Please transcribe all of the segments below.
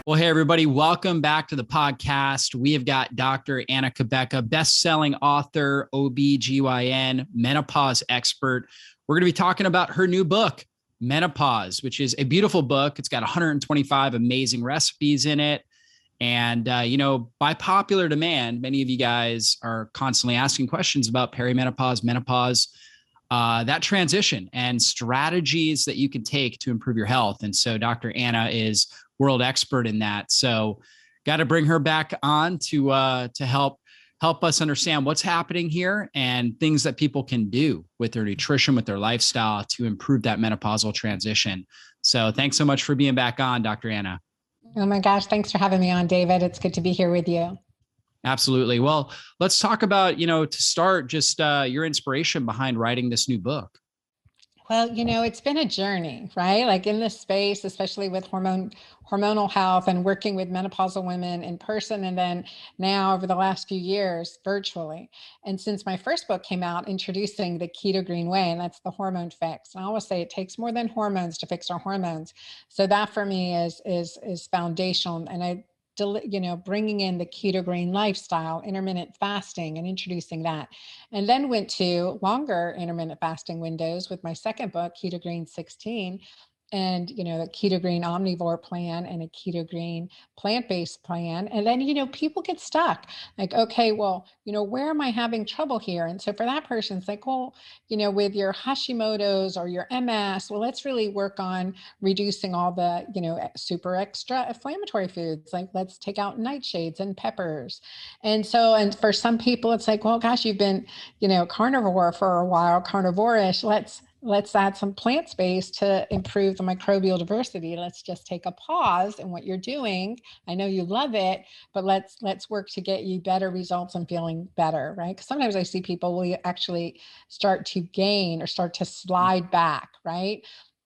Well, hey, everybody, welcome back to the podcast. We have got Dr. Anna Cabeca, best-selling author, OBGYN, menopause expert. We're going to be talking about her new book, Menopause, which is a beautiful book. It's got 125 amazing recipes in it. And, by popular demand, many of you guys are constantly asking questions about perimenopause, menopause, that transition and strategies that you can take to improve your health. And so Dr. Anna is world expert in that. So got to bring her back on to help us understand what's happening here and things that people can do with their nutrition, with their lifestyle to improve that menopausal transition. So thanks so much for being back on, Dr. Anna. Oh my gosh. Thanks for having me on, David. It's good to be here with you. Absolutely. Well, let's talk about, to start, just your inspiration behind writing this new book. Well, it's been a journey, right? Like in this space, especially with hormonal health and working with menopausal women in person. And then now over the last few years, virtually. And since my first book came out, introducing the keto green way, and that's the hormone fix. And I always say it takes more than hormones to fix our hormones. So that for me is foundational. And bringing in the keto green lifestyle, intermittent fasting, and introducing that. And then went to longer intermittent fasting windows with my second book, Keto Green 16, and, the keto green omnivore plan and a keto green plant-based plan. And then, people get stuck like, okay, well, where am I having trouble here? And so for that person, it's like, well, with your Hashimoto's or your MS, well, let's really work on reducing all the, super extra inflammatory foods. Like let's take out nightshades and peppers. And so, and for some people, it's like, well, gosh, you've been, carnivore for a while, carnivore-ish. Let's add some plant space to improve the microbial diversity. Let's just take a pause in what you're doing. I know you love it, but let's work to get you better results and feeling better, right? Because sometimes I see people will actually start to gain or start to slide back, right?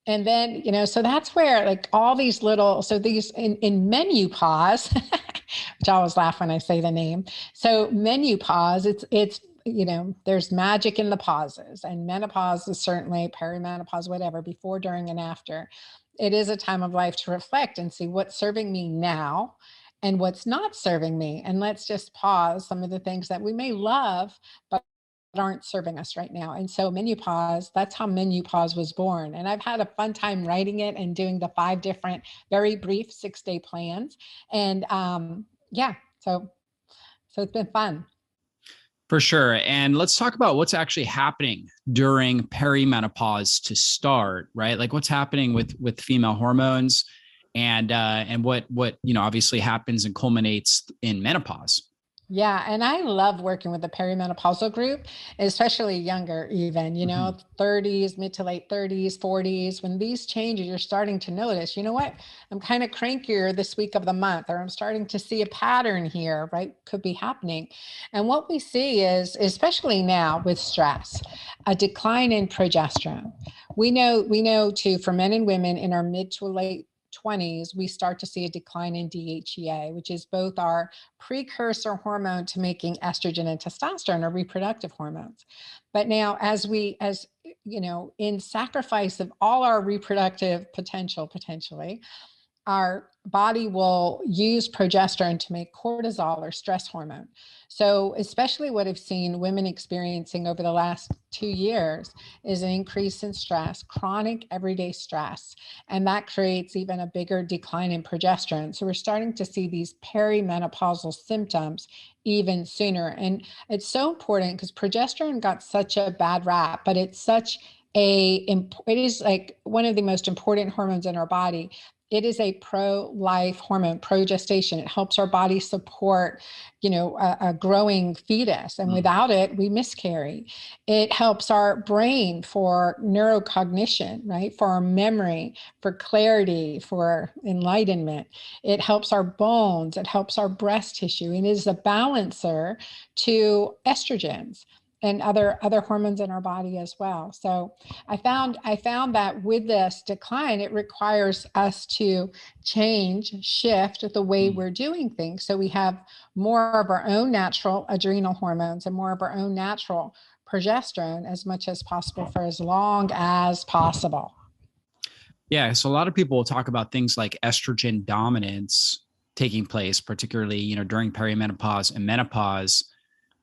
And then, so that's where like all these little, so these in menopause, which I always laugh when I say the name. So menopause, it's there's magic in the pauses, and menopause is certainly perimenopause, whatever, before, during, and after. It is a time of life to reflect and see what's serving me now and what's not serving me. And let's just pause some of the things that we may love, but aren't serving us right now. And so menopause, that's how menopause was born. And I've had a fun time writing it and doing the 5 different, very brief 6-day plans. And so it's been fun. For sure. And let's talk about what's actually happening during perimenopause to start, right? Like what's happening with female hormones and what obviously happens and culminates in menopause. Yeah. And I love working with the perimenopausal group, especially younger, even, 30s, mid to late 30s, 40s. When these changes, you're starting to notice, you know what, I'm kind of crankier this week of the month, or I'm starting to see a pattern here, right? Could be happening. And what we see is, especially now with stress, a decline in progesterone. We know too, for men and women in our mid to late 20s, we start to see a decline in DHEA, which is both our precursor hormone to making estrogen and testosterone, or reproductive hormones. But now, as in sacrifice of all our reproductive potentially, our body will use progesterone to make cortisol, or stress hormone. So especially what I've seen women experiencing over the last 2 years is an increase in stress, chronic everyday stress. And that creates even a bigger decline in progesterone. So we're starting to see these perimenopausal symptoms even sooner. And it's so important because progesterone got such a bad rap, but it's it is like one of the most important hormones in our body. It is a pro-life hormone, progestation. It helps our body support, a growing fetus. And without it, we miscarry. It helps our brain for neurocognition, right? For our memory, for clarity, for enlightenment. It helps our bones. It helps our breast tissue. And it is a balancer to estrogens and other hormones in our body as well. So I found that with this decline, it requires us to shift the way we're doing things. So we have more of our own natural adrenal hormones and more of our own natural progesterone as much as possible for as long as possible. Yeah. So a lot of people will talk about things like estrogen dominance taking place, particularly, during perimenopause and menopause.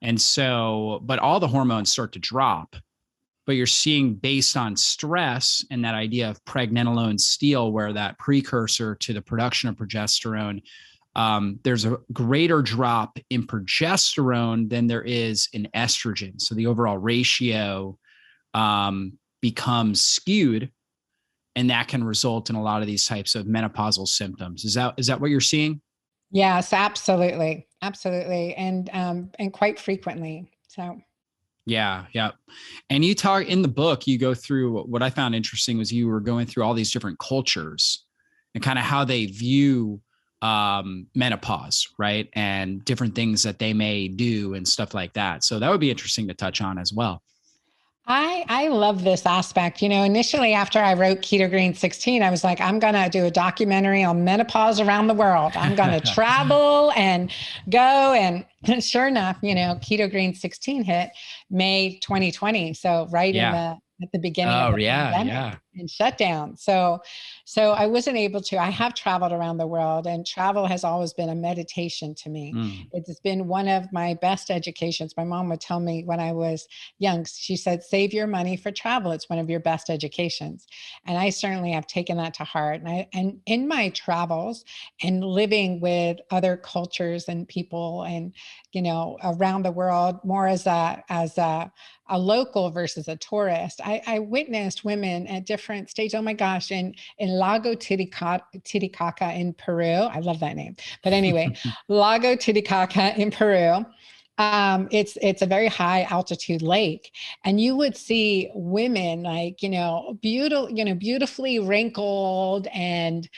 And so, but all the hormones start to drop, but you're seeing based on stress and that idea of pregnenolone steal, where that precursor to the production of progesterone, there's a greater drop in progesterone than there is in estrogen. So the overall ratio becomes skewed, and that can result in a lot of these types of menopausal symptoms. Is that what you're seeing? Yes, absolutely. Absolutely. And quite frequently. So Yeah. Yeah. And you talk in the book, you go through what I found interesting was you were going through all these different cultures and kind of how they view menopause, right? And different things that they may do and stuff like that. So that would be interesting to touch on as well. I love this aspect. Initially after I wrote Keto Green 16, I was like, I'm going to do a documentary on menopause around the world. I'm going to travel and go. And sure enough, Keto Green 16 hit May 2020. So right at the beginning of the pandemic and shutdown. So I wasn't able to. I have traveled around the world, and travel has always been a meditation to me. It's been one of my best educations. My mom would tell me when I was young, she said, save your money for travel. It's one of your best educations. And I certainly have taken that to heart. And in my travels and living with other cultures and people and, around the world, more as a local versus a tourist, I witnessed women at different stages. Oh my gosh, in Lago Titicaca in Peru. I love that name. But anyway, Lago Titicaca in Peru. It's a very high altitude lake, and you would see women like, beautifully wrinkled and,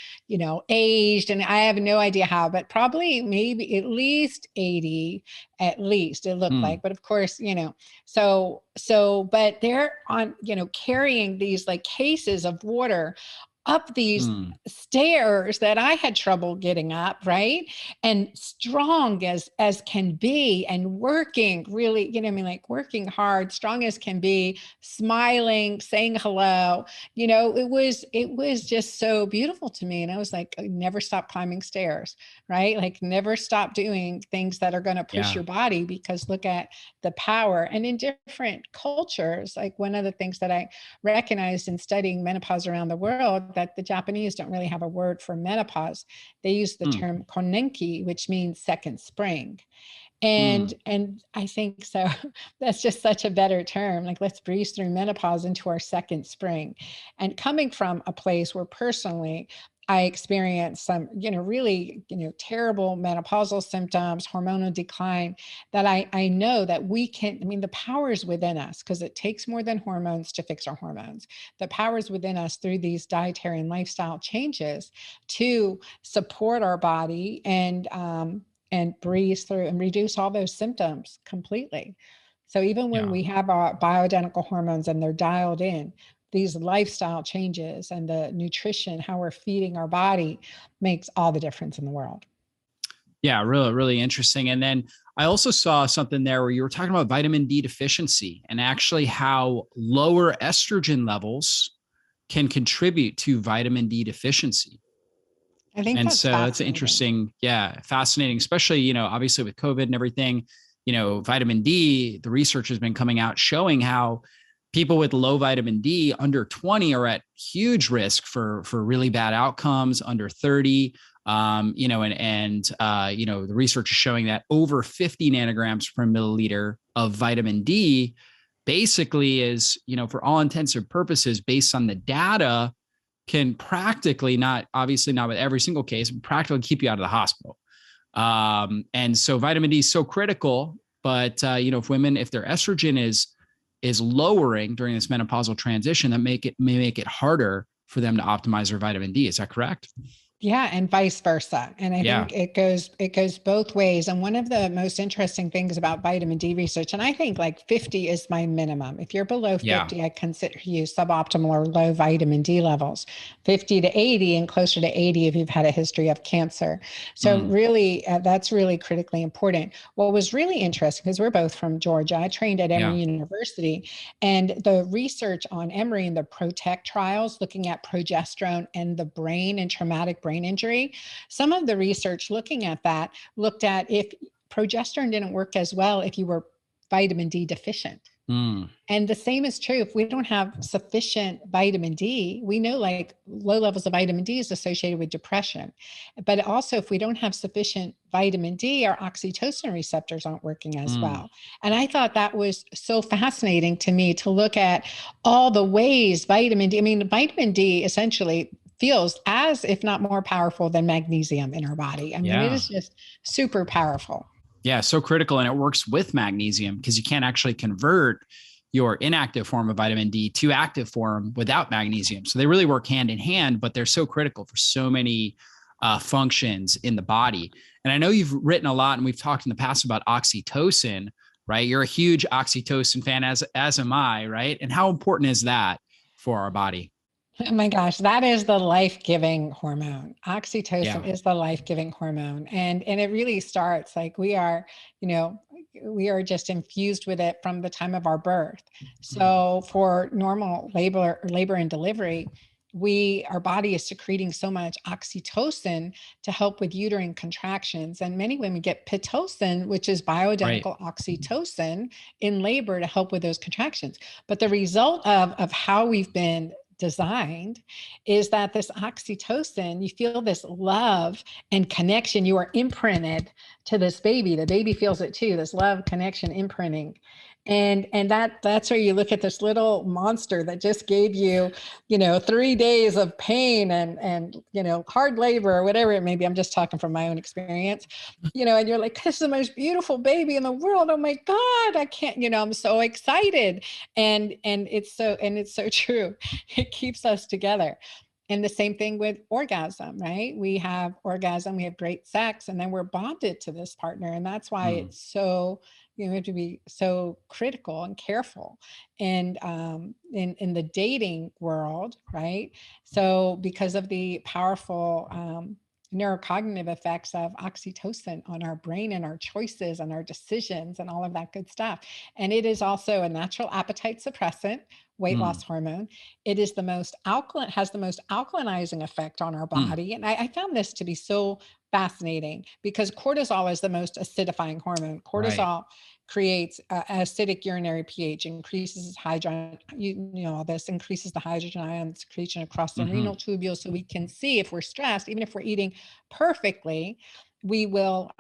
aged. And I have no idea how, but probably maybe at least 80, at least it looked like, but of course, but they're on, carrying these like cases of water up these stairs that I had trouble getting up, right? And strong as can be, and working really, like working hard, strong as can be, smiling, saying hello. It was just so beautiful to me. And I was like, never stop climbing stairs, right? Like never stop doing things that are going to push your body, because look at the power. And in different cultures, like one of the things that I recognized in studying menopause around the world, that the Japanese don't really have a word for menopause. They use the term konenki, which means second spring. And I think so that's just such a better term. Like, let's breeze through menopause into our second spring. And coming from a place where personally I experienced some, really, terrible menopausal symptoms, hormonal decline, that I know that we can, the power is within us, because it takes more than hormones to fix our hormones. The power is within us through these dietary and lifestyle changes to support our body and breeze through and reduce all those symptoms completely. So even when we have our bioidentical hormones and they're dialed in, these lifestyle changes and the nutrition, how we're feeding our body, makes all the difference in the world. Yeah, really, really interesting. And then I also saw something there where you were talking about vitamin D deficiency and actually how lower estrogen levels can contribute to vitamin D deficiency. I think and that's so it's interesting. Yeah, fascinating, especially, obviously with COVID and everything, vitamin D, the research has been coming out showing how people with low vitamin D under 20 are at huge risk for really bad outcomes under 30. The research is showing that over 50 nanograms per milliliter of vitamin D basically is, for all intents and purposes, based on the data, can practically, not obviously not with every single case, but practically keep you out of the hospital. And so vitamin D is so critical, but if their estrogen is lowering during this menopausal transition, that may make it harder for them to optimize their vitamin D. Is that correct? Yeah, and vice versa. And I think it goes both ways. And one of the most interesting things about vitamin D research, and I think like 50 is my minimum. If you're below 50, I consider you suboptimal or low vitamin D levels. 50 to 80 and closer to 80 if you've had a history of cancer. So really, that's really critically important. What was really interesting, because we're both from Georgia, I trained at Emory University, and the research on Emory and the PROTECT trials, looking at progesterone and the brain and traumatic brain injury. Some of the research looking at that looked at if progesterone didn't work as well if you were vitamin D deficient. And the same is true if we don't have sufficient vitamin D. We know like low levels of vitamin D is associated with depression. But also if we don't have sufficient vitamin D, our oxytocin receptors aren't working as well. And I thought that was so fascinating to me to look at all the ways vitamin D, I mean, vitamin D essentially feels as, if not more powerful than magnesium in our body. I mean, it is just super powerful. Yeah, so critical. And it works with magnesium because you can't actually convert your inactive form of vitamin D to active form without magnesium. So they really work hand in hand, but they're so critical for so many functions in the body. And I know you've written a lot and we've talked in the past about oxytocin, right? You're a huge oxytocin fan, as am I, right? And how important is that for our body? Oh my gosh, that is the life-giving hormone. Oxytocin is the life-giving hormone. And it really starts like we are just infused with it from the time of our birth. So for normal labor and delivery, our body is secreting so much oxytocin to help with uterine contractions. And many women get Pitocin, which is bioidentical oxytocin in labor to help with those contractions. But the result of how we've been designed is that this oxytocin, you feel this love and connection. You are imprinted to this baby. The baby feels it too, this love, connection, imprinting. And that's where you look at this little monster that just gave you, 3 days of pain and hard labor or whatever it may be. I'm just talking from my own experience, and you're like, this is the most beautiful baby in the world. Oh my God, I can't, I'm so excited. And it's so true. It keeps us together. And the same thing with orgasm, right? We have orgasm, we have great sex, and then we're bonded to this partner. And that's why it's so, we have to be so critical and careful. And in the dating world, right? So because of the powerful neurocognitive effects of oxytocin on our brain and our choices and our decisions and all of that good stuff. And it is also a natural appetite suppressant, weight loss hormone. It is has the most alkalinizing effect on our body. And I found this to be so fascinating because cortisol is the most acidifying hormone. Cortisol creates acidic urinary pH, increases hydrogen, all this increases the hydrogen ion secretion across the renal tubules. So we can see if we're stressed, even if we're eating perfectly, we will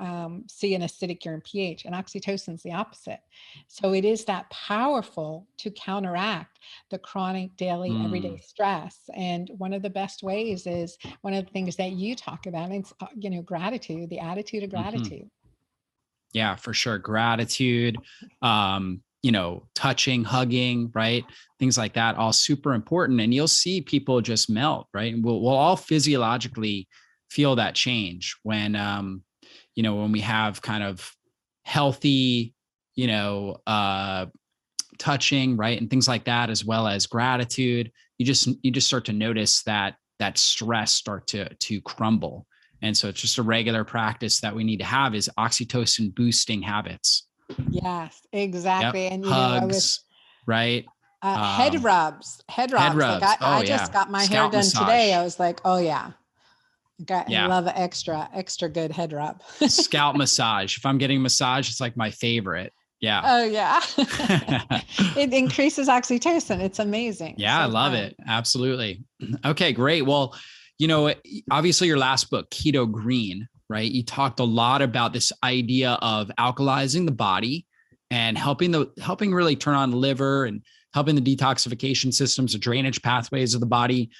see an acidic urine pH, and oxytocin is the opposite. So it is that powerful to counteract the chronic daily everyday stress. And one of the best ways is one of the things that you talk about, it's, gratitude, the attitude of gratitude. Yeah, for sure. Gratitude, touching, hugging, right? Things like that, all super important. And you'll see people just melt, right? And we'll all physiologically feel that change when, when we have kind of healthy, touching, right? And things like that, as well as gratitude. You just start to notice that stress start to crumble. And so it's just a regular practice that we need to have is oxytocin boosting habits. Yes, exactly. Yep. And hugs, right? Head rubs. Like I just got my hair done today. I was like, oh yeah. I love an extra good head rub. Scalp massage. If I'm getting massage, it's like my favorite. Yeah. Oh yeah. It increases oxytocin. It's amazing. Yeah. I love it. Absolutely. Okay, great. Well, obviously your last book, Keto Green, right? You talked a lot about this idea of alkalizing the body and helping really turn on the liver and helping the detoxification systems, the drainage pathways of the body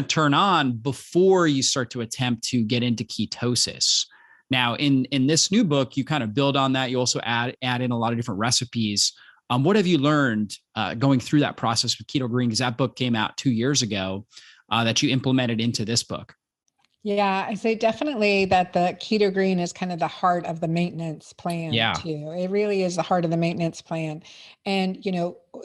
turn on before you start to attempt to get into ketosis. Now, in this new book, you kind of build on that. You also add in a lot of different recipes. What have you learned going through that process with Keto Green? Because that book came out 2 years ago that you implemented into this book. Yeah, I say definitely that the Keto Green is kind of the heart of the maintenance plan too. It really is the heart of the maintenance plan. And,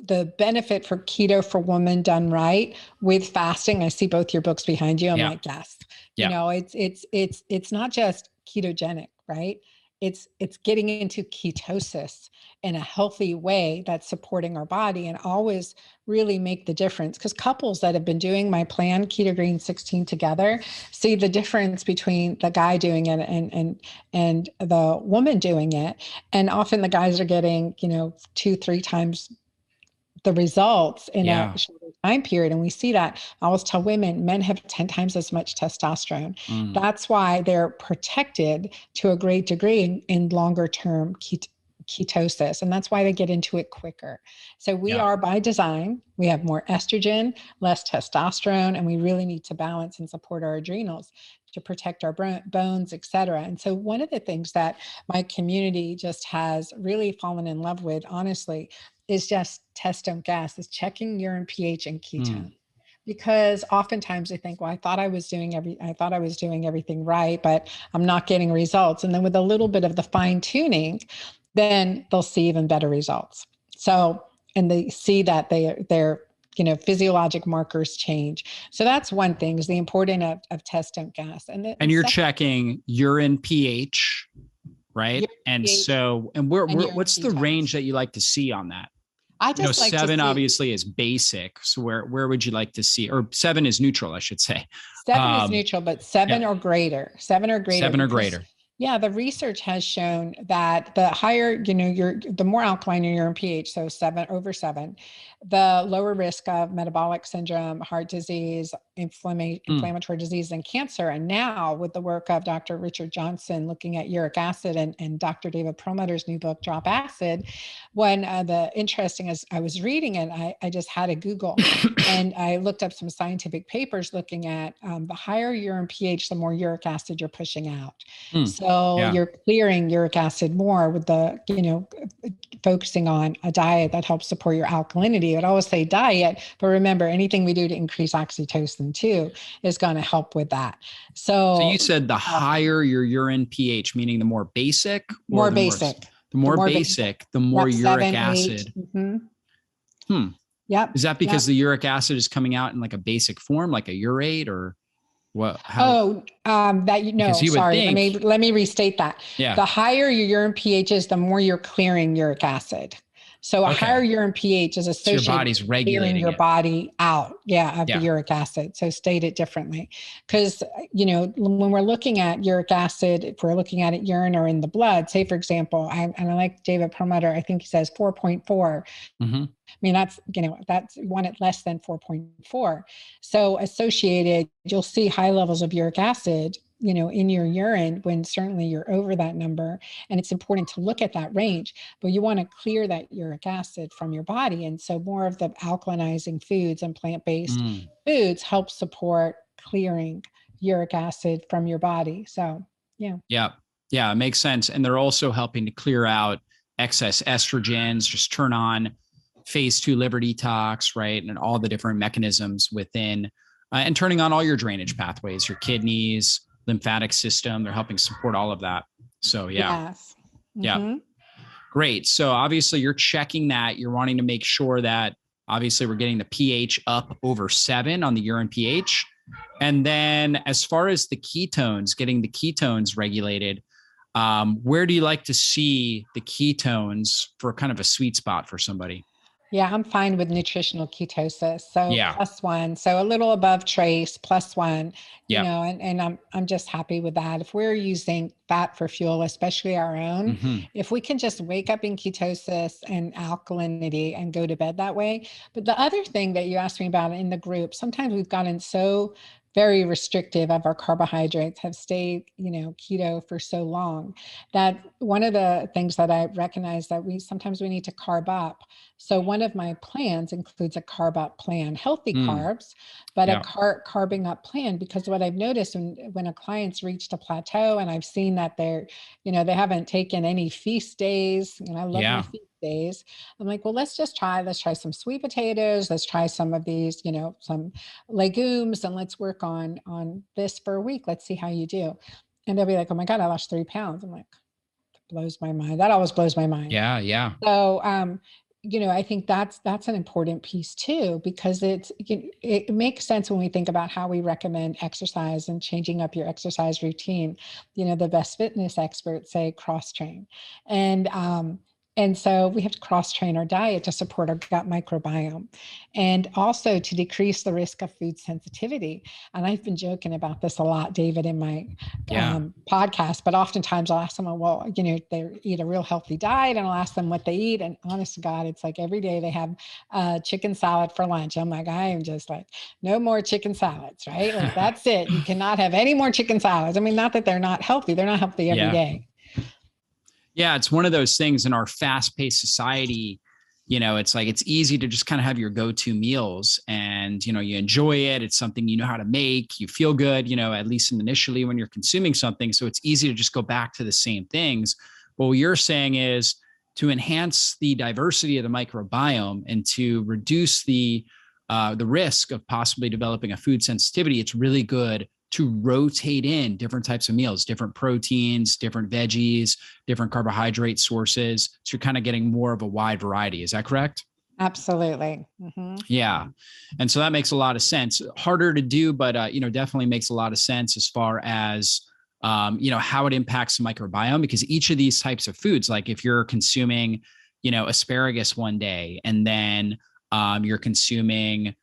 the benefit for keto for women done right with fasting, I see both your books behind you. I'm like, yes, it's not just ketogenic, right? it's getting into ketosis in a healthy way that's supporting our body, and always really make the difference. Because couples that have been doing my plan, Keto Green 16 together, see the difference between the guy doing it and the woman doing it. And often the guys are getting, 2-3 times the results in a shorter time period. And we see that. I always tell women, men have 10 times as much testosterone. That's why they're protected to a great degree in longer term ketosis. And that's why they get into it quicker. So we are, by design, we have more estrogen, less testosterone, and we really need to balance and support our adrenals to protect our bones, et cetera. And so one of the things that my community just has really fallen in love with, honestly, is just test don't gas, is checking urine pH and ketone. Because oftentimes they think, well, I thought I was doing everything right, but I'm not getting results. And then with a little bit of the fine tuning, then they'll see even better results. So, and they see that their physiologic markers change. So that's one thing, is the importance of test don't gas. And you're checking urine pH, right? Urine and pH so, and what's the ketones. range that you like to see on that? I just like 7 to see, obviously is basic. So where would you like to see, or 7 is neutral, I should say. 7 is neutral, but 7 or greater. 7 or greater. 7 or greater. Yeah, the research has shown that the higher, the more alkaline your urine pH, so over 7, the lower risk of metabolic syndrome, heart disease, inflammatory disease, and cancer. And now with the work of Dr. Richard Johnson looking at uric acid, and Dr. David Perlmutter's new book, Drop Acid, when the interesting, as I was reading it, I just had to Google and I looked up some scientific papers looking at the higher urine pH, the more uric acid you're pushing out. So you're clearing uric acid more with the, focusing on a diet that helps support your alkalinity. I'd always say diet, but remember, anything we do to increase oxytocin too is going to help with that. So you said the higher your urine pH, meaning the more basic? More basic. The more basic, the more uric 7, acid. 8. Yep. Is that because the uric acid is coming out in like a basic form, like a urate, or what? Sorry. Let me restate that. Yeah. The higher your urine pH is, the more you're clearing uric acid. So a higher urine pH is associated your body's regulating your body out, the uric acid. So state it differently. Because, when we're looking at uric acid, if we're looking at it urine or in the blood, say, for example, I like David Perlmutter, I think he says 4.4. I mean, that's one at less than 4.4. So associated, you'll see high levels of uric acid, in your urine when certainly you're over that number. And it's important to look at that range, but you want to clear that uric acid from your body. And so more of the alkalinizing foods and plant-based foods help support clearing uric acid from your body. So, Yeah, it makes sense. And they're also helping to clear out excess estrogens, just turn on phase 2 liver detox, right? And all the different mechanisms within, and turning on all your drainage pathways, your kidneys, lymphatic system. They're helping support all of that. So great. So obviously you're checking that. You're wanting to make sure that obviously we're getting the pH up over 7 on the urine pH. And then as far as the ketones, getting the ketones regulated, where do you like to see the ketones for kind of a sweet spot for somebody? Yeah, I'm fine with nutritional ketosis. So +1, so a little above trace, +1, and I'm just happy with that. If we're using fat for fuel, especially our own, if we can just wake up in ketosis and alkalinity and go to bed that way. But the other thing that you asked me about in the group, sometimes we've gotten so very restrictive of our carbohydrates, have stayed, keto for so long, that one of the things that I recognize that sometimes we need to carb up. So one of my plans includes a carb up plan, healthy carbs, but a carbing up plan, because what I've noticed when a client's reached a plateau and I've seen that they're, they haven't taken any feast days, and I love my feast days. I'm like, well, let's try some sweet potatoes. Let's try some of these, some legumes, and let's work on this for a week. Let's see how you do. And they'll be like, oh my God, I lost 3 pounds. I'm like, that blows my mind. That always blows my mind. Yeah. So, I think that's an important piece too, because it makes sense when we think about how we recommend exercise and changing up your exercise routine. The best fitness experts say cross train, and so we have to cross train our diet to support our gut microbiome, and also to decrease the risk of food sensitivity. And I've been joking about this a lot, David, in my podcast, but oftentimes I'll ask someone, well, they eat a real healthy diet, and I'll ask them what they eat. And honest to God, it's like every day they have chicken salad for lunch. I'm like, I am just like, no more chicken salads, right? Like that's it. You cannot have any more chicken salads. I mean, not that they're not healthy. They're not healthy every day. Yeah, it's one of those things in our fast-paced society. It's like it's easy to just kind of have your go-to meals, and you enjoy it. It's something you know how to make. You feel good, at least initially when you're consuming something. So it's easy to just go back to the same things. But what you're saying is to enhance the diversity of the microbiome and to reduce the risk of possibly developing a food sensitivity. It's really good to rotate in different types of meals, different proteins, different veggies, different carbohydrate sources. So you're kind of getting more of a wide variety. Is that correct? Absolutely. Mm-hmm. Yeah. And so that makes a lot of sense. Harder to do, but, definitely makes a lot of sense as far as, how it impacts the microbiome, because each of these types of foods, like if you're consuming, asparagus one day, and then you're consuming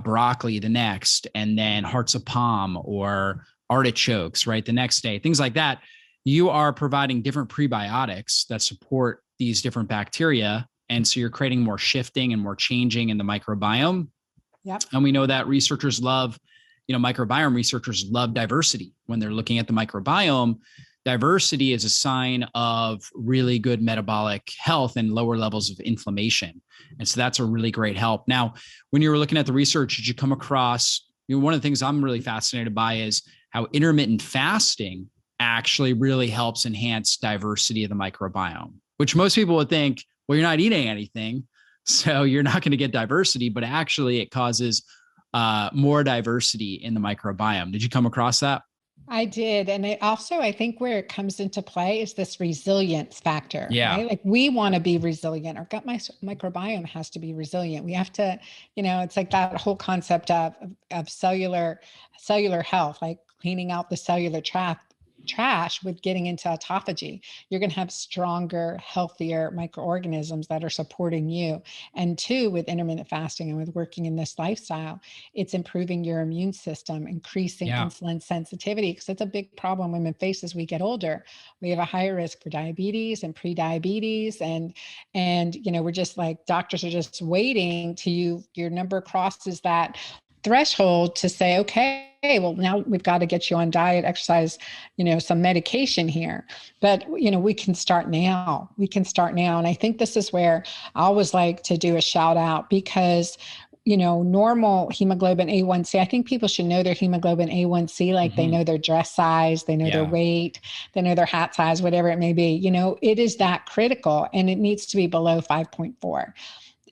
broccoli the next, and then hearts of palm or artichokes, right, the next day, things like that, you are providing different prebiotics that support these different bacteria. And so you're creating more shifting and more changing in the microbiome. Yep. And we know that microbiome researchers love diversity. When they're looking at the microbiome, diversity is a sign of really good metabolic health and lower levels of inflammation. And so that's a really great help. Now, when you were looking at the research, did you come across, one of the things I'm really fascinated by is how intermittent fasting actually really helps enhance diversity of the microbiome, which most people would think, well, you're not eating anything, so you're not going to get diversity, but actually it causes more diversity in the microbiome. Did you come across that? I did. And I think where it comes into play is this resilience factor, right? Like we want to be resilient. Our gut microbiome has to be resilient. We have to, it's like that whole concept of cellular health, like cleaning out the cellular trash with getting into autophagy. You're going to have stronger, healthier microorganisms that are supporting you. And two, with intermittent fasting and with working in this lifestyle, it's improving your immune system, increasing insulin sensitivity, because it's a big problem women face as we get older. We have a higher risk for diabetes and pre-diabetes. And we're just like, doctors are just waiting till your number crosses that threshold to say, okay, well, now we've got to get you on diet, exercise, some medication here. But, we can start now. And I think this is where I always like to do a shout out, because normal hemoglobin A1C, I think people should know their hemoglobin A1C, like they know their dress size, they know their weight, they know their hat size, whatever it may be. It is that critical, and it needs to be below 5.4.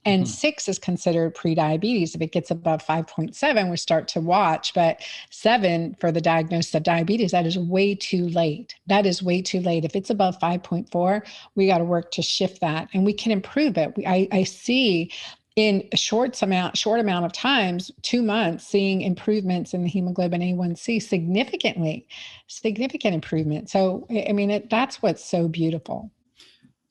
And 6 is considered pre-diabetes. If it gets above 5.7, we start to watch, but 7 for the diagnosis of diabetes, that is way too late. If it's above 5.4, we got to work to shift that, and we can improve it. I see in a short amount of times, 2 months, seeing improvements in the hemoglobin A1C, significant improvement. So, I mean, that's what's so beautiful.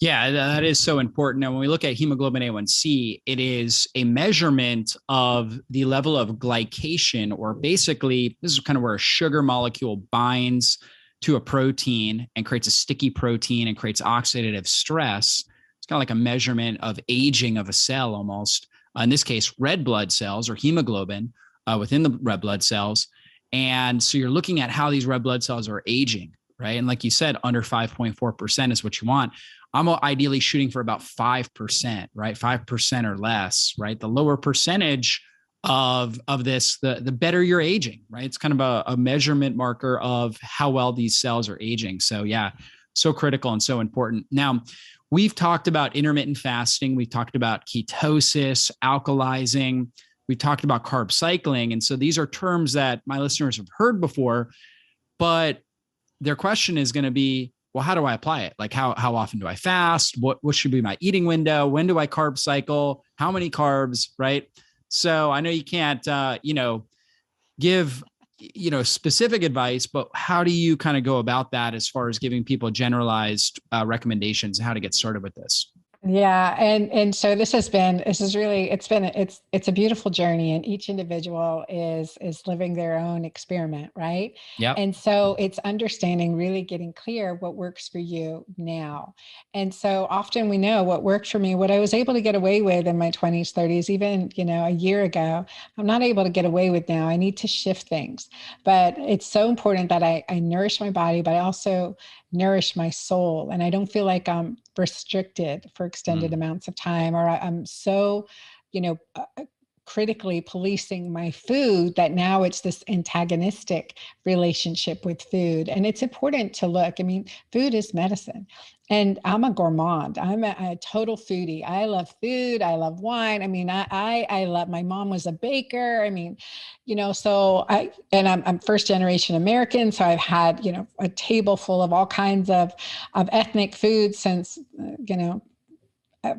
Yeah, that is so important. Now, when we look at hemoglobin A1C, it is a measurement of the level of glycation, or basically, this is kind of where a sugar molecule binds to a protein and creates a sticky protein and creates oxidative stress. It's kind of like a measurement of aging of a cell almost. In this case, red blood cells or hemoglobin within the red blood cells. And so you're looking at how these red blood cells are aging, right? And like you said, under 5.4% is what you want. I'm ideally shooting for about 5%, right? 5% or less, right? The lower percentage of this, the better you're aging, right? It's kind of a measurement marker of how well these cells are aging. So yeah, so critical and so important. Now, we've talked about intermittent fasting. We've talked about ketosis, alkalizing. We talked about carb cycling. And so these are terms that my listeners have heard before, but their question is going to be, well, how do I apply it? Like how often do I fast? What should be my eating window? When do I carb cycle? How many carbs? Right. So I know you can't, give, specific advice, but how do you kind of go about that as far as giving people generalized recommendations, how to get started with this? Yeah, and so it's a beautiful journey, and each individual is living their own experiment, right? Yep. And so it's understanding, really getting clear what works for you now. And so often we know what worked for me, what I was able to get away with in my 20s, 30s, even, a year ago, I'm not able to get away with now. I need to shift things. But it's so important that I nourish my body, but I also nourish my soul. And I don't feel like I'm restricted for extended amounts of time, or I'm so, you know, uh, critically policing my food that now it's this antagonistic relationship with food. And it's important to look, I mean, food is medicine. And I'm a gourmand. I'm a total foodie. I love food. I love wine. I mean, I love, my mom was a baker. I mean, I'm first generation American. So I've had, a table full of all kinds of ethnic foods since,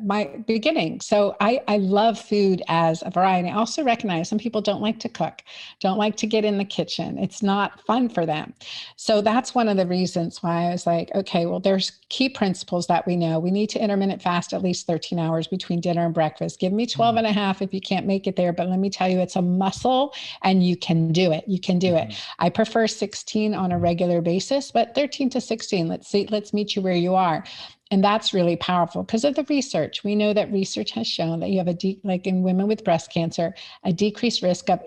my beginning. So I love food as a variety. I also recognize some people don't like to cook, don't like to get in the kitchen. It's not fun for them. So that's one of the reasons why I was like, okay, well, there's key principles that we know. We need to intermittent fast at least 13 hours between dinner and breakfast. Give me 12 and a half if you can't make it there. But let me tell you, it's a muscle and you can do it. You can do it. I prefer 16 on a regular basis, but 13 to 16, let's meet you where you are. And that's really powerful because of the research. We know that research has shown that you have like in women with breast cancer, a decreased risk of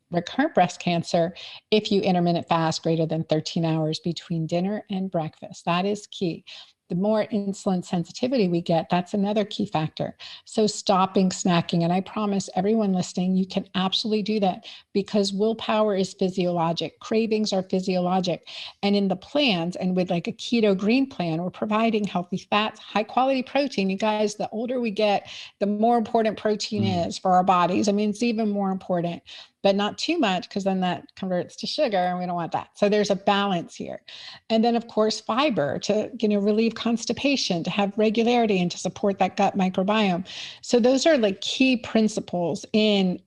recurrent breast cancer if you intermittent fast greater than 13 hours between dinner and breakfast. That is key. The more insulin sensitivity we get, that's another key factor. So stopping snacking, and I promise everyone listening, you can absolutely do that because willpower is physiologic. Cravings are physiologic. And in the plans, and with like a keto green plan, we're providing healthy fats, high quality protein. You guys, the older we get, the more important protein is for our bodies. I mean, it's even more important, but not too much because then that converts to sugar and we don't want that. So there's a balance here. And then of course, fiber to, relieve constipation, to have regularity and to support that gut microbiome. So those are like key principles in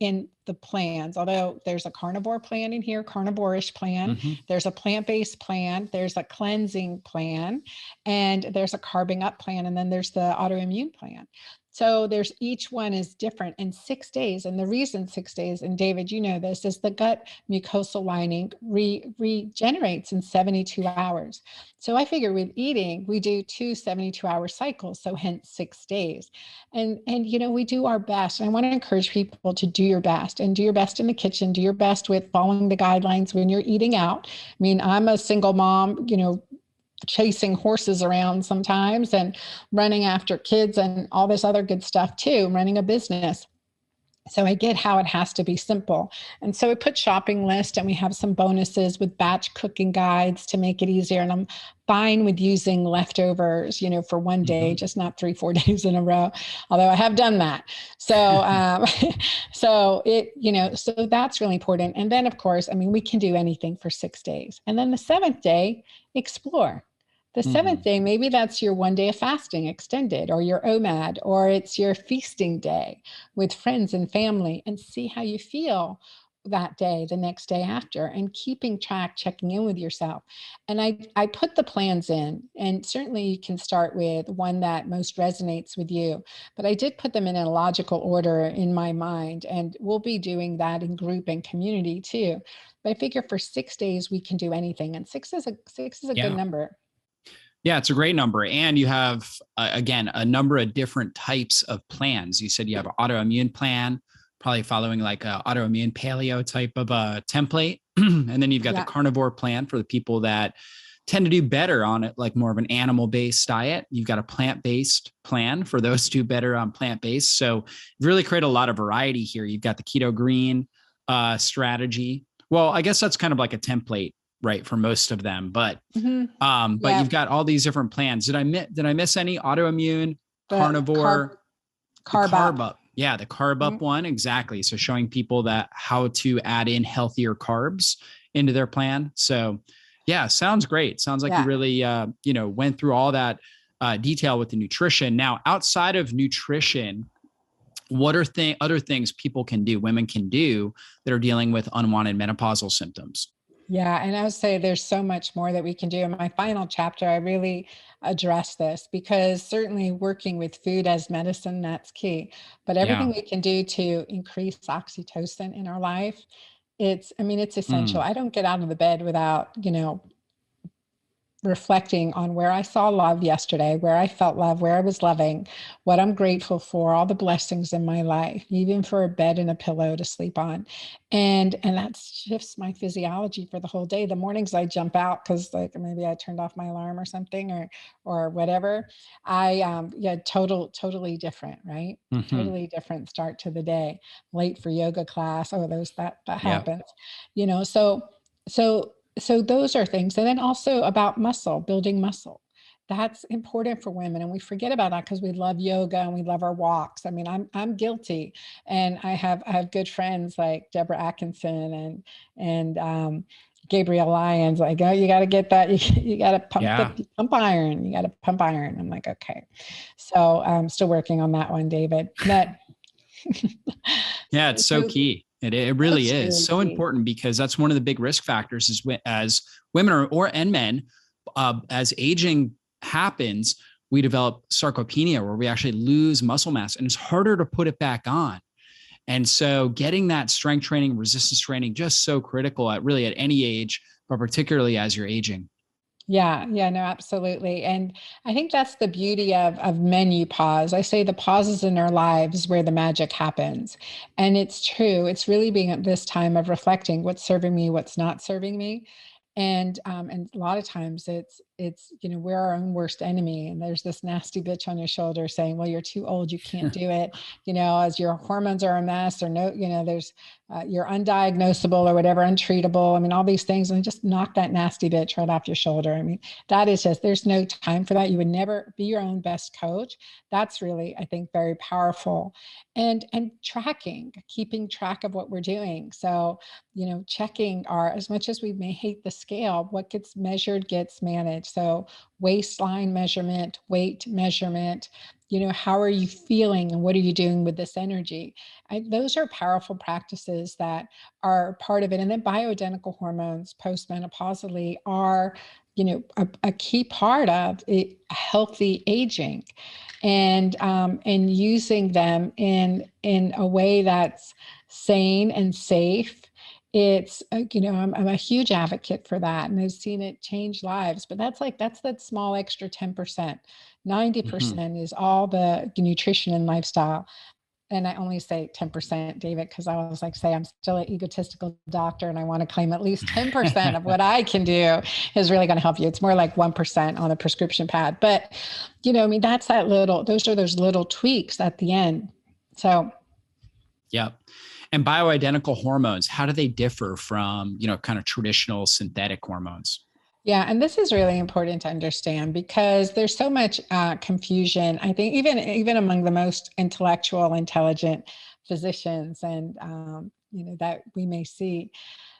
the plans, although there's a carnivore plan in here, carnivore-ish plan. There's a plant-based plan, there's a cleansing plan, and there's a carbing up plan. And then there's the autoimmune plan. So there's each one is different in 6 days. And the reason 6 days, and David, you know this, is the gut mucosal lining regenerates in 72 hours. So I figure with eating, we do 2 72-hour cycles. So hence 6 days. And we do our best. And I want to encourage people to do your best and do your best in the kitchen, do your best with following the guidelines when you're eating out. I mean, I'm a single mom, chasing horses around sometimes and running after kids and all this other good stuff too, running a business. So I get how it has to be simple. And so we put shopping list and we have some bonuses with batch cooking guides to make it easier. And I'm fine with using leftovers, for one day, just not 3-4 days in a row, although I have done that. So, so that's really important. And then of course, I mean, we can do anything for 6 days. And then the 7th day, explore. The 7th day, maybe that's your 1 day of fasting extended, or your OMAD, or it's your feasting day with friends and family, and see how you feel that day, the next day after, and keeping track, checking in with yourself. And I put the plans in, and certainly you can start with one that most resonates with you, but I did put them in a logical order in my mind, and we'll be doing that in group and community too. But I figure for 6 days, we can do anything. And six is a good number. Yeah, it's a great number. And you have, again, a number of different types of plans. You said you have an autoimmune plan, probably following like a autoimmune paleo type of a template. And then you've got the carnivore plan for the people that tend to do better on it, like more of an animal-based diet. You've got a plant-based plan for those who do better on plant-based. So you've really created a lot of variety here. You've got the keto green strategy. Well, I guess that's kind of like a template, right, for most of them, but you've got all these different plans. Did I miss any? Autoimmune, carnivore, carb up. Yeah, the carb up one, exactly. So showing people that how to add in healthier carbs into their plan. So Yeah, sounds great. Sounds like you Yeah. really, went through all that detail with the nutrition. Now, outside of nutrition, what are other things people can do, women can do that are dealing with unwanted menopausal symptoms? Yeah, and I would say there's so much more that we can do. In my final chapter, I really address this because certainly working with food as medicine, that's key. But everything Yeah. we can do to increase oxytocin in our life, it's essential. Mm. I don't get out of the bed without, reflecting on where I saw love yesterday, where I felt love, where I was loving, what I'm grateful for, all the blessings in my life, even for a bed and a pillow to sleep on. And that shifts my physiology for the whole day. The mornings I jump out because like maybe I turned off my alarm or something or whatever. Totally different, right? Hmm. Totally different start to the day. Late for yoga class. Oh, that Yeah. happens. So those are things. And then also about muscle, building muscle. That's important for women. And we forget about that because we love yoga and we love our walks. I mean, I'm guilty. And I have good friends like Deborah Atkinson and Gabrielle Lyons, like, oh, you got to get that. You got to Yeah. pump iron. You got to pump iron. I'm like, okay. So I'm still working on that one, David. But Yeah. It's so so key. It really it's is really so key. important because that's one of the big risk factors is as women and men, as aging happens, we develop sarcopenia where we actually lose muscle mass and it's harder to put it back on. And so getting that strength training, resistance training, just so critical at really at any age, but particularly as you're aging. Yeah, no, absolutely. And I think that's the beauty of menopause. I say the pauses in our lives where the magic happens. And it's true. It's really being at this time of reflecting what's serving me, what's not serving me. And a lot of times it's we're our own worst enemy. And there's this nasty bitch on your shoulder saying, well, you're too old, you can't do it, as your hormones are a mess, or no, there's you're undiagnosable or whatever, untreatable. I mean, all these things, and just knock that nasty bitch right off your shoulder. I mean, that is just, there's no time for that. You would never be your own best coach. That's really, I think, very powerful. And tracking, keeping track of what we're doing. So, checking as much as we may hate the scale, what gets measured gets managed. So waistline measurement, weight measurement, how are you feeling and what are you doing with this energy? Those are powerful practices that are part of it. And then bioidentical hormones postmenopausally are, a key part of healthy aging, and using them in a way that's sane and safe. I'm a huge advocate for that, and I've seen it change lives. But that's that small extra 10%. Mhm. 90% is all the nutrition and lifestyle. And I only say 10%, David, because I was like, say, I'm still an egotistical doctor and I want to claim at least 10% of what I can do is really going to help you. It's more like 1% on a prescription pad. But, those are those little tweaks at the end. So, Yep. And bioidentical hormones, how do they differ from, kind of traditional synthetic hormones? yeah, and this is really important to understand because there's so much confusion. I think even among the most intellectual, intelligent physicians, and that we may see.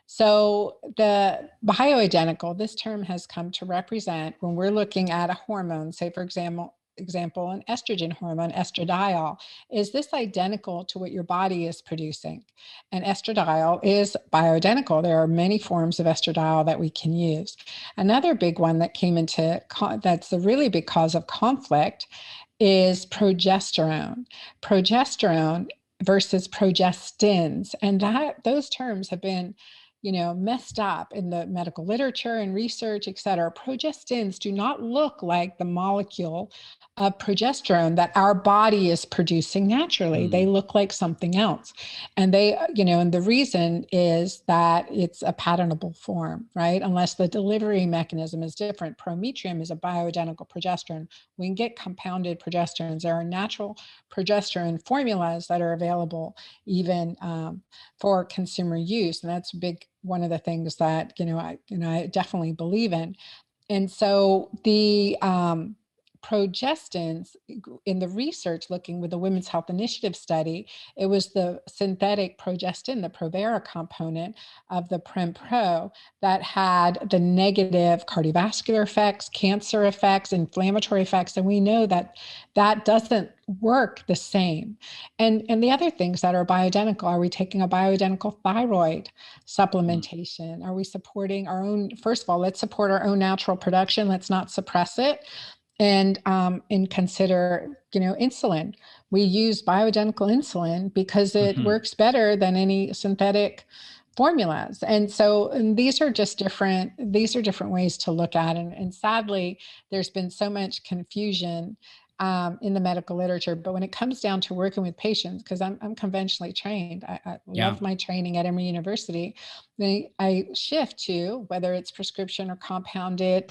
So the bioidentical, this term has come to represent when we're looking at a hormone, say for example, an estrogen hormone, estradiol, is this identical to what your body is producing? And estradiol is bioidentical. There are many forms of estradiol that we can use. Another big one that that's a really big cause of conflict is progesterone. Progesterone versus progestins, and those terms have been messed up in the medical literature and research, et cetera. Progestins do not look like the molecule of progesterone that our body is producing naturally. They Mm. look like something else. And and the reason is that it's a patentable form, right? Unless the delivery mechanism is different. Prometrium is a bioidentical progesterone. We can get compounded progesterones. There are natural progesterone formulas that are available even for consumer use. And that's one of the things that, I definitely believe in. And so the progestins in the research looking with the Women's Health Initiative study, it was the synthetic progestin, the Provera component of the PremPro, that had the negative cardiovascular effects, cancer effects, inflammatory effects. And we know that that doesn't work the same. And the other things that are bioidentical, are we taking a bioidentical thyroid supplementation? Are we supporting our own, first of all, let's support our own natural production. Let's not suppress it. And consider, insulin. We use bioidentical insulin because it works better than any synthetic formulas. And these are different ways to look at it. And sadly, there's been so much confusion in the medical literature. But when it comes down to working with patients, because I'm conventionally trained, I love my training at Emory University. I shift to whether it's prescription compounded,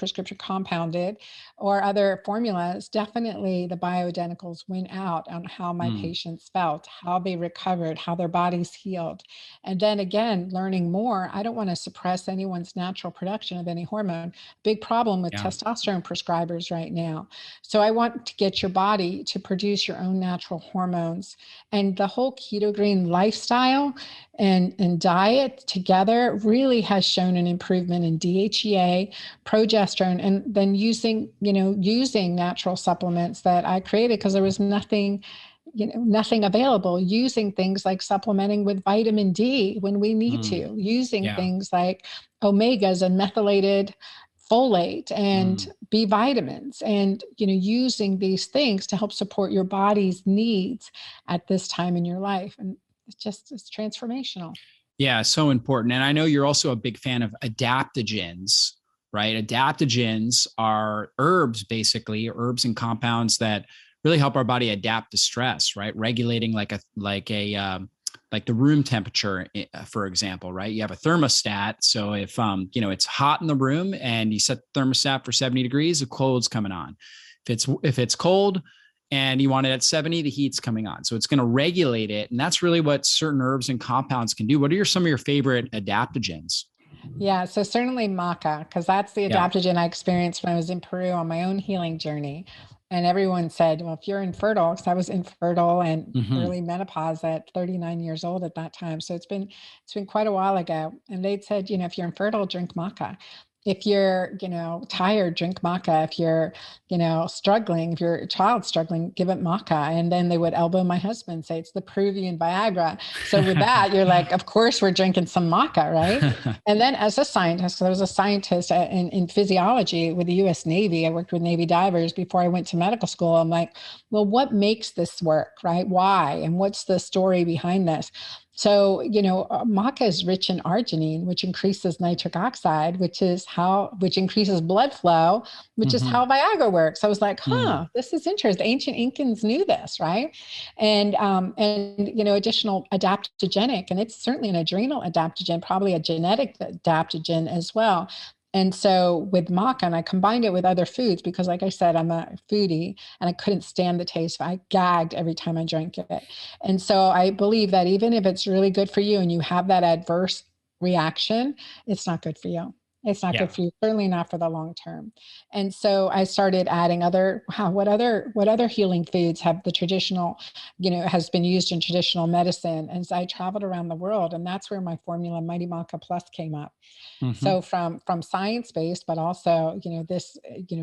or other formulas. Definitely the bioidenticals went out on how my patients felt, how they recovered, how their bodies healed. And then again, learning more, I don't want to suppress anyone's natural production of any hormone. Big problem with testosterone prescribers right now. So I want to get your body to produce your own natural hormones. And the whole ketogenic lifestyle and diet together really has shown an improvement in DHEA, progesterone, and then using natural supplements that I created because there was nothing available, using things like supplementing with vitamin D when we need to, using things like omegas and methylated folate and B vitamins, and using these things to help support your body's needs at this time in your life. And it's transformational. Yeah, so important. And I know you're also a big fan of adaptogens, right? Adaptogens are herbs, basically, herbs and compounds that really help our body adapt to stress, right? Regulating like the room temperature, for example, right? You have a thermostat. So if, it's hot in the room and you set the thermostat for 70 degrees, the cold's coming on. If it's cold and you want it at 70, the heat's coming on. So it's going to regulate it. And that's really what certain herbs and compounds can do. What are some of your favorite adaptogens? Yeah, so certainly maca, because that's the adaptogen I experienced when I was in Peru on my own healing journey. And everyone said, well, if you're infertile, because I was infertile and early menopause at 39 years old at that time. So it's been quite a while ago. And they'd said, if you're infertile, drink maca. If you're, tired, drink maca. If you're, struggling, if your child's struggling, give it maca. And then they would elbow my husband, say it's the Peruvian Viagra. So with that, you're like, of course we're drinking some maca, right? And then as a scientist, because I was a scientist in physiology with the US Navy, I worked with Navy divers before I went to medical school. I'm like, well, what makes this work, right? Why? And what's the story behind this? So, maca is rich in arginine, which increases nitric oxide, which increases blood flow, which is how Viagra works. I was like, this is interesting. The ancient Incans knew this, right? And additional adaptogenic, and it's certainly an adrenal adaptogen, probably a genetic adaptogen as well. And so with maca, and I combined it with other foods because, like I said, I'm a foodie and I couldn't stand the taste. I gagged every time I drank it. And so I believe that even if it's really good for you and you have that adverse reaction, it's not good for you. It's not good for you, certainly not for the long term. And so I started adding what other healing foods have the traditional, has been used in traditional medicine. And so I traveled around the world, and that's where my formula Mighty Maca Plus came up. So from science-based, but also, this,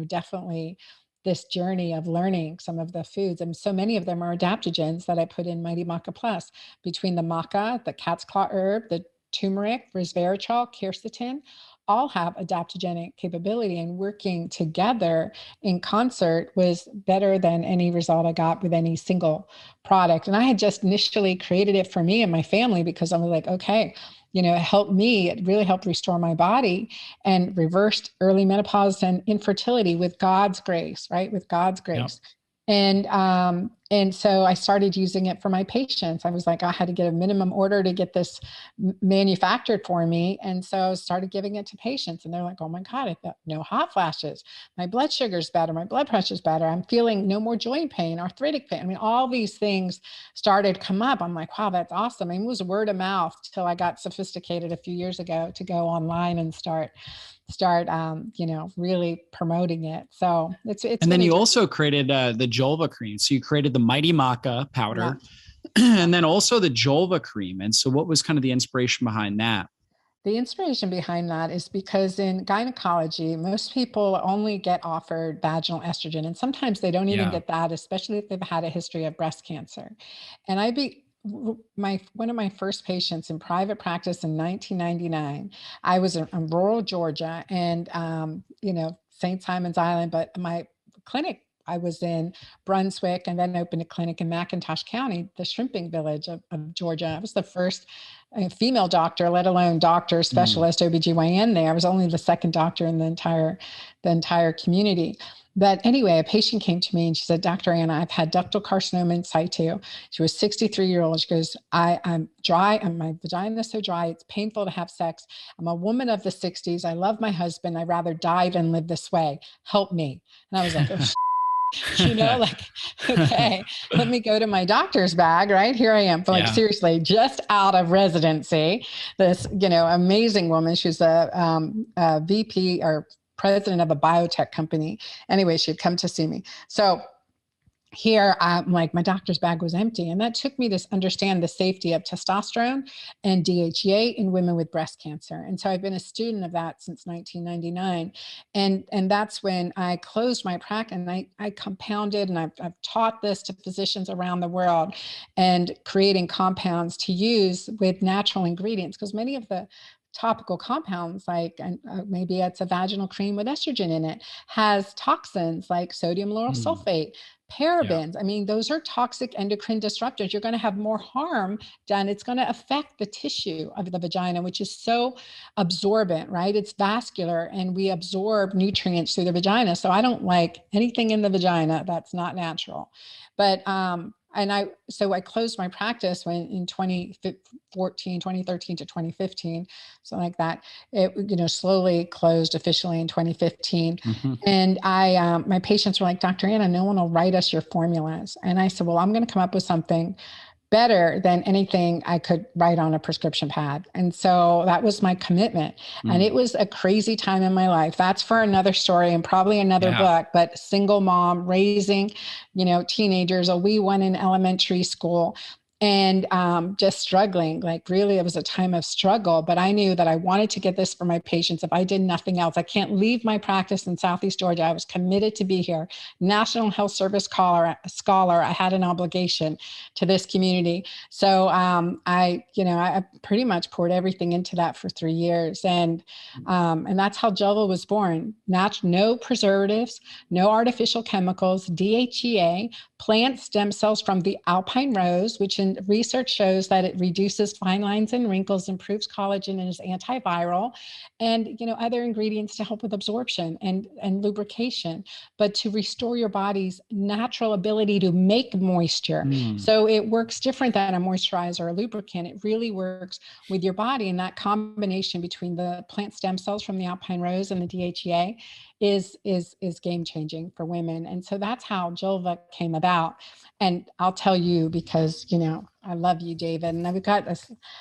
definitely this journey of learning some of the foods. And so many of them are adaptogens that I put in Mighty Maca Plus, between the maca, the cat's claw herb, the turmeric, resveratrol, quercetin, all have adaptogenic capability, and working together in concert was better than any result I got with any single product. And I had just initially created it for me and my family because I was like, okay, it helped me. It really helped restore my body and reversed early menopause and infertility with God's grace, right? With God's grace. Yep. And so I started using it for my patients. I was like, I had to get a minimum order to get this manufactured for me. And so I started giving it to patients, and they're like, oh my God, I got no hot flashes. My blood sugar's better. My blood pressure's better. I'm feeling no more joint pain, arthritic pain. I mean, all these things started to come up. I'm like, wow, that's awesome. And it was word of mouth till I got sophisticated a few years ago to go online and start really promoting it. So it's And then been a you journey. also created the Jolva cream. So you created the Mighty Maca Yeah. powder and then also the Jolva cream. And so what was kind of the inspiration behind that? The inspiration behind that is because in gynecology, most people only get offered vaginal estrogen, and sometimes they don't even Yeah. get that, especially if they've had a history of breast cancer. And I be my one of my first patients in private practice in 1999. I was in rural Georgia, and St. Simon's Island, but my clinic. I was in Brunswick and then opened a clinic in McIntosh County, the shrimping village of Georgia. I was the first female doctor, let alone doctor, specialist, OBGYN there. I was only the second doctor in the entire community. But anyway, a patient came to me and she said, Dr. Anna, I've had ductal carcinoma in situ. She was 63-year-old. She goes, I'm dry, and my vagina is so dry, it's painful to have sex. I'm a woman of the 60s. I love my husband. I'd rather die than live this way. Help me. And I was like, oh, like, okay, let me go to my doctor's bag, right? Here I am, like, seriously, just out of residency. This, amazing woman. She's a VP or president of a biotech company. Anyway, she'd come to see me. So here, I'm like, my doctor's bag was empty. And that took me to understand the safety of testosterone and DHEA in women with breast cancer. And so I've been a student of that since 1999. And that's when I closed my practice, and I compounded, and I've taught this to physicians around the world, and creating compounds to use with natural ingredients, because many of the topical compounds, like maybe it's a vaginal cream with estrogen in it, has toxins like sodium lauryl sulfate, parabens. I mean, those are toxic endocrine disruptors. You're going to have more harm done. It's going to affect the tissue of the vagina, which is so absorbent, right? It's vascular, and we absorb nutrients through the vagina. So I don't like anything in the vagina that's not natural. But so I closed my practice when in 2013 to 2015, something like that. It, slowly closed officially in 2015. And my patients were like, Dr. Anna, no one will write us your formulas. And I said, well, I'm going to come up with something better than anything I could write on a prescription pad. And so that was my commitment. And it was a crazy time in my life. That's for another story and probably another book, but single mom raising, teenagers, a wee one in elementary school, and just struggling. Like, really, it was a time of struggle, but I knew that I wanted to get this for my patients. If I did nothing else, I can't leave my practice in Southeast Georgia. I was committed to be here. National Health Service scholar. I had an obligation to this community. So I pretty much poured everything into that for 3 years. And that's how Jolva was born. No preservatives, no artificial chemicals, DHEA, plant stem cells from the alpine rose, which in research shows that it reduces fine lines and wrinkles, improves collagen, and is antiviral, and other ingredients to help with absorption and lubrication, but to restore your body's natural ability to make moisture. So it works different than a moisturizer or a lubricant. It really works with your body, and that combination between the plant stem cells from the alpine rose and the DHEA is game changing for women. And so that's how Jolva came about. And I'll tell you, because I love you, David, and I've got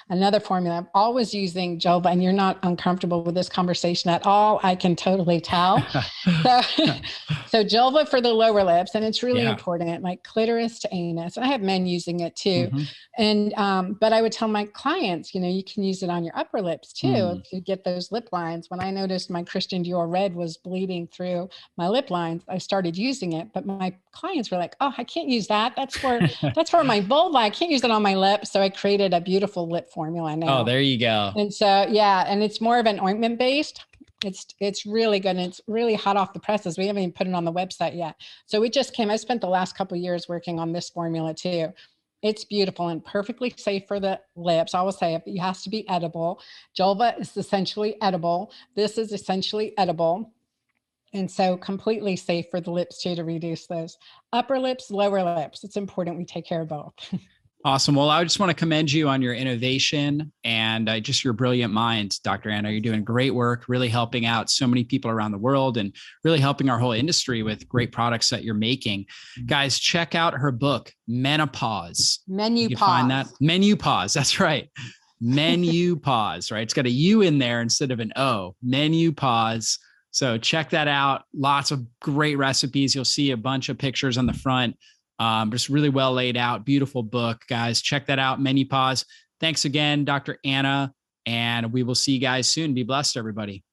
another formula. I'm always using Jolva, and you're not uncomfortable with this conversation at all. I can totally tell. So Jolva for the lower lips, and it's really important, like clitoris to anus. And I have men using it too. And but I would tell my clients, you can use it on your upper lips too, if you get those lip lines. When I noticed my Christian Dior red was bleeding through my lip lines, I started using it. But my clients were like, oh, I can't use that. That's for my vulva. I can't use it on my lip. So I created a beautiful lip formula now. Oh, there you go. And so, and it's more of an ointment based. It's really good. And it's really hot off the presses. We haven't even put it on the website yet. So it just came. I spent the last couple of years working on this formula too. It's beautiful and perfectly safe for the lips. I will say it has to be edible. Jolva is essentially edible. This is essentially edible. And so completely safe for the lips too, to reduce those upper lips, lower lips. It's important we take care of both. Awesome. Well, I just want to commend you on your innovation and just your brilliant mind, Dr. Anna. You're doing great work, really helping out so many people around the world and really helping our whole industry with great products that you're making. Guys, check out her book, Menopause. Menu you pause. Find that? Menopause. That's right. Menopause, right? It's got a U in there instead of an O. Menopause. So check that out. Lots of great recipes. You'll see a bunch of pictures on the front. Just really well laid out, beautiful book, guys. Check that out, Menopause. Thanks again, Dr. Anna, and we will see you guys soon. Be blessed, everybody.